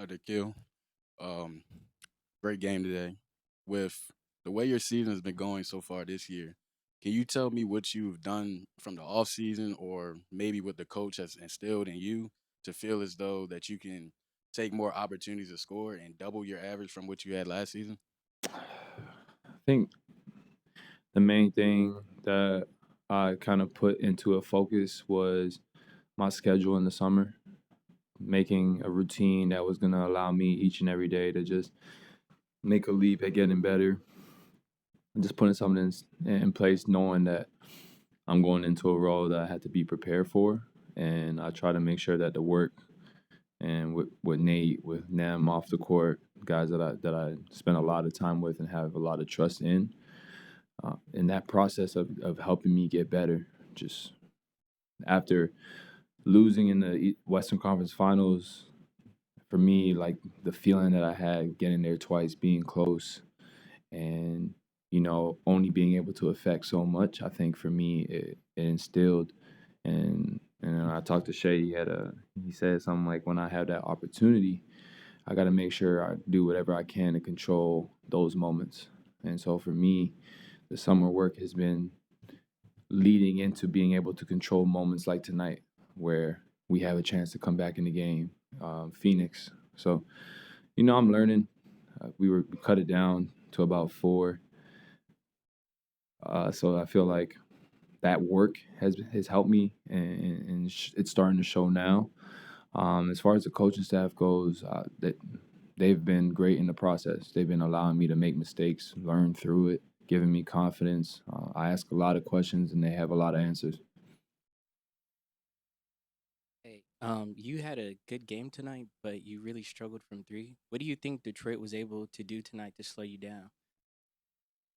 Nickeil. Um, Great game today. With the way your season has been going so far this year, can you tell me what you've done from the off season, or maybe what the coach has instilled in you to feel as though that you can take more opportunities to score and double your average from what you had last season? I think the main thing that I kind of put into a focus was my schedule in the summer, making a routine that was going to allow me each and every day to just make a leap at getting better, and just putting something in place, knowing that I'm going into a role that I had to be prepared for. And I try to make sure that the work and with Nate, with Nem off the court, guys that I spend a lot of time with and have a lot of trust in that process of helping me get better. Just after losing in the Western Conference Finals, for me, like the feeling that I had getting there twice, being close, and only being able to affect so much. I think for me, it instilled, and I talked to Shay. He said something like, when I have that opportunity, I got to make sure I do whatever I can to control those moments. And so for me, the summer work has been leading into being able to control moments like tonight, where we have a chance to come back in the game, Phoenix. So, I'm learning. We cut it down to about four. So I feel like that work has helped me, and it's starting to show now. As far as the coaching staff goes, they've been great in the process. They've been allowing me to make mistakes, learn through it, giving me confidence. I ask a lot of questions, and they have a lot of answers. Hey, you had a good game tonight, but you really struggled from three. What do you think Detroit was able to do tonight to slow you down?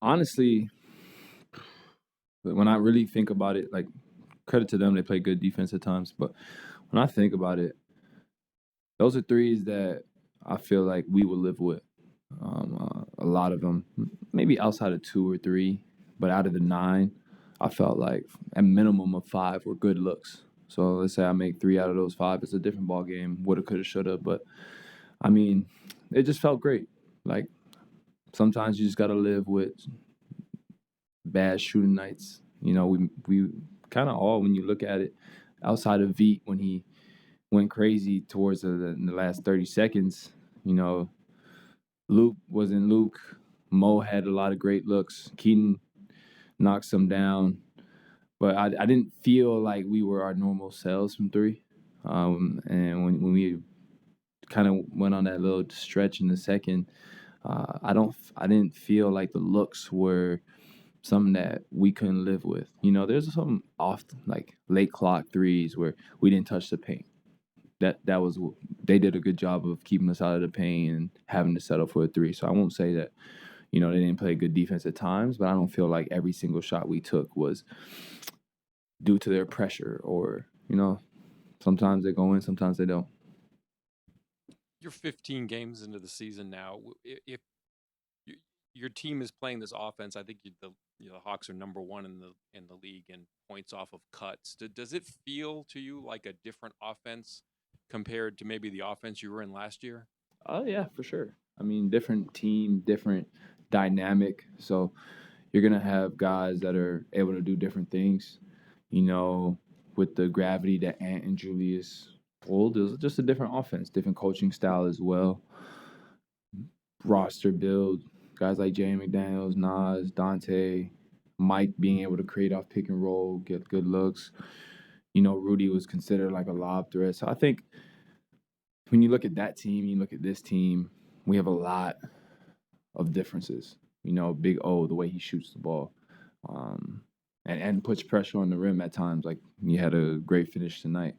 Honestly, when I really think about it, like, credit to them, they play good defense at times. But when I think about it, those are threes that I feel like we will live with. A lot of them, maybe outside of two or three, but out of the nine, I felt like a minimum of five were good looks. So let's say I make three out of those five, it's a different ball game. Woulda, coulda, shoulda. But I mean, it just felt great. Like, sometimes you just got to live with bad shooting nights. We kind of all, when you look at it, outside of Veet when he went crazy towards in the last 30 seconds. You know, Luke wasn't Luke. Mo had a lot of great looks. Keaton knocked some down, but I didn't feel like we were our normal selves from three. And when we kind of went on that little stretch in the second, I didn't feel like the looks were something that we couldn't live with. There's some off like late clock threes where we didn't touch the paint. That was, they did a good job of keeping us out of the paint and having to settle for a three. So I won't say that they didn't play good defense at times, but I don't feel like every single shot we took was due to their pressure, or sometimes they go in, sometimes they don't. You're 15 games into the season now. If you, your team is playing this offense, I think the Hawks are number one in the league in points off of cuts. Does it feel to you like a different offense compared to maybe the offense you were in last year? Oh yeah, for sure. I mean, different team, different dynamic. So you're gonna have guys that are able to do different things. You know, with the gravity that Ant and Julius pulled, it was just a different offense, different coaching style as well. Roster build, guys like Jamie McDaniels, Nas, Dante, Mike being able to create off pick and roll, get good looks. Rudy was considered like a lob threat. So I think when you look at that team, you look at this team, we have a lot of differences. Big O, the way he shoots the ball, um, and puts pressure on the rim at times. Like, he had a great finish tonight.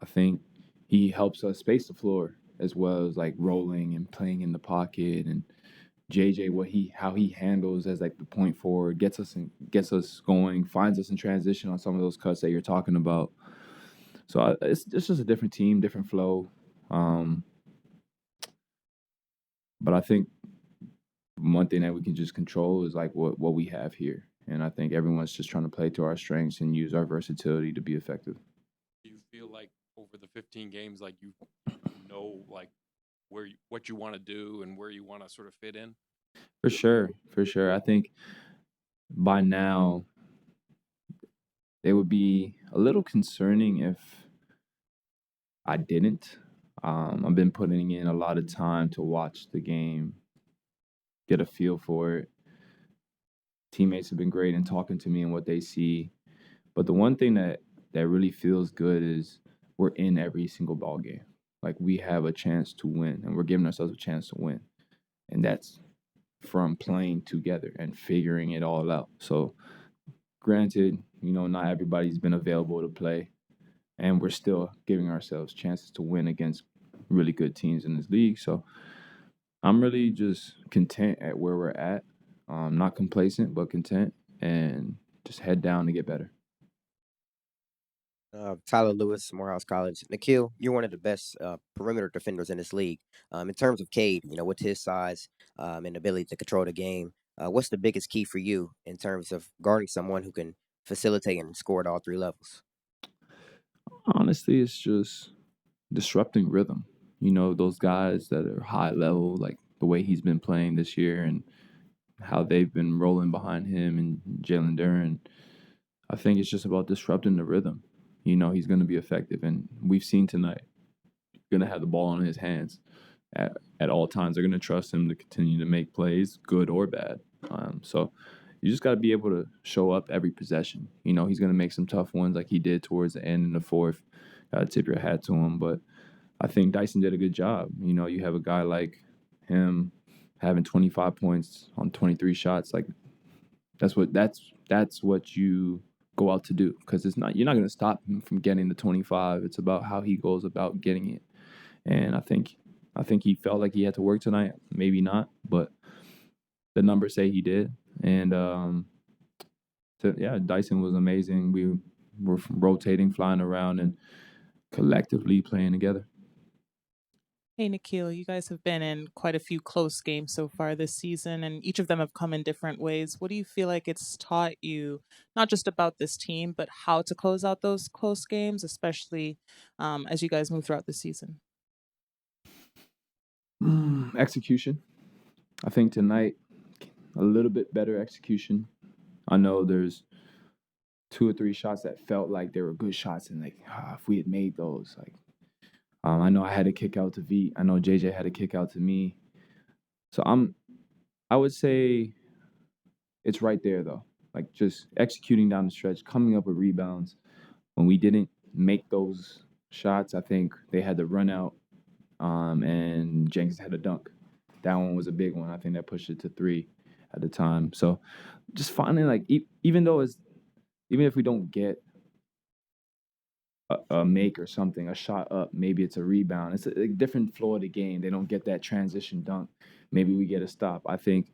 I think he helps us space the floor as well as like rolling and playing in the pocket. And JJ, how he handles as like the point forward, gets us going, finds us in transition on some of those cuts that you're talking about. So it's just a different team, different flow. Um, but I think one thing that we can just control is like what we have here. And I think everyone's just trying to play to our strengths and use our versatility to be effective. Do you feel like over the 15 games, like you know like what you want to do and where you want to sort of fit in? For sure, for sure. I think by now it would be a little concerning if I didn't. I've been putting in a lot of time to watch the game, get a feel for it. Teammates have been great in talking to me and what they see. But the one thing that really feels good is we're in every single ball game. Like we have a chance to win, and we're giving ourselves a chance to win, and that's from playing together and figuring it all out. So, granted, not everybody's been available to play, and we're still giving ourselves chances to win against really good teams in this league. So, I'm really just content at where we're at. Not complacent, but content, and just head down to get better. Tyler Lewis, Morehouse College. Nickeil, you're one of the best perimeter defenders in this league. In terms of Cade, with his size and ability to control the game, what's the biggest key for you in terms of guarding someone who can facilitate and score at all three levels? Honestly, it's just disrupting rhythm. Those guys that are high level, like the way he's been playing this year and how they've been rolling behind him and Jalen Duren. I think it's just about disrupting the rhythm. He's going to be effective. And we've seen tonight, going to have the ball in his hands at all times. They're going to trust him to continue to make plays, good or bad. So you just got to be able to show up every possession. He's going to make some tough ones like he did towards the end in the fourth. Got to tip your hat to him. But I think Dyson did a good job. You have a guy like him having 25 points on 23 shots. Like that's what you go out to do, because you're not going to stop him from getting the 25. It's about how he goes about getting it. And I think he felt like he had to work tonight. Maybe not, but the numbers say he did. And Dyson was amazing. We were rotating, flying around, and collectively playing together. Hey, Nickeil, you guys have been in quite a few close games so far this season, and each of them have come in different ways. What do you feel like it's taught you, not just about this team, but how to close out those close games, especially as you guys move throughout the season? Execution. I think tonight, a little bit better execution. I know there's 2 or 3 shots that felt like they were good shots, and if we had made those, I know I had a kick out to V. I know JJ had a kick out to me. So I would say it's right there though. Like just executing down the stretch, coming up with rebounds. When we didn't make those shots, I think they had to run out, and Jenkins had a dunk. That one was a big one. I think that pushed it to 3 at the time. So just finding even if we don't get a make or something, a shot up, maybe it's a rebound. It's a different flow of the game. They don't get that transition dunk. Maybe we get a stop. I think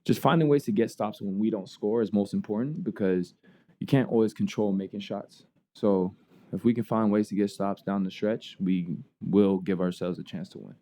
just finding ways to get stops when we don't score is most important, because you can't always control making shots. So if we can find ways to get stops down the stretch, we will give ourselves a chance to win.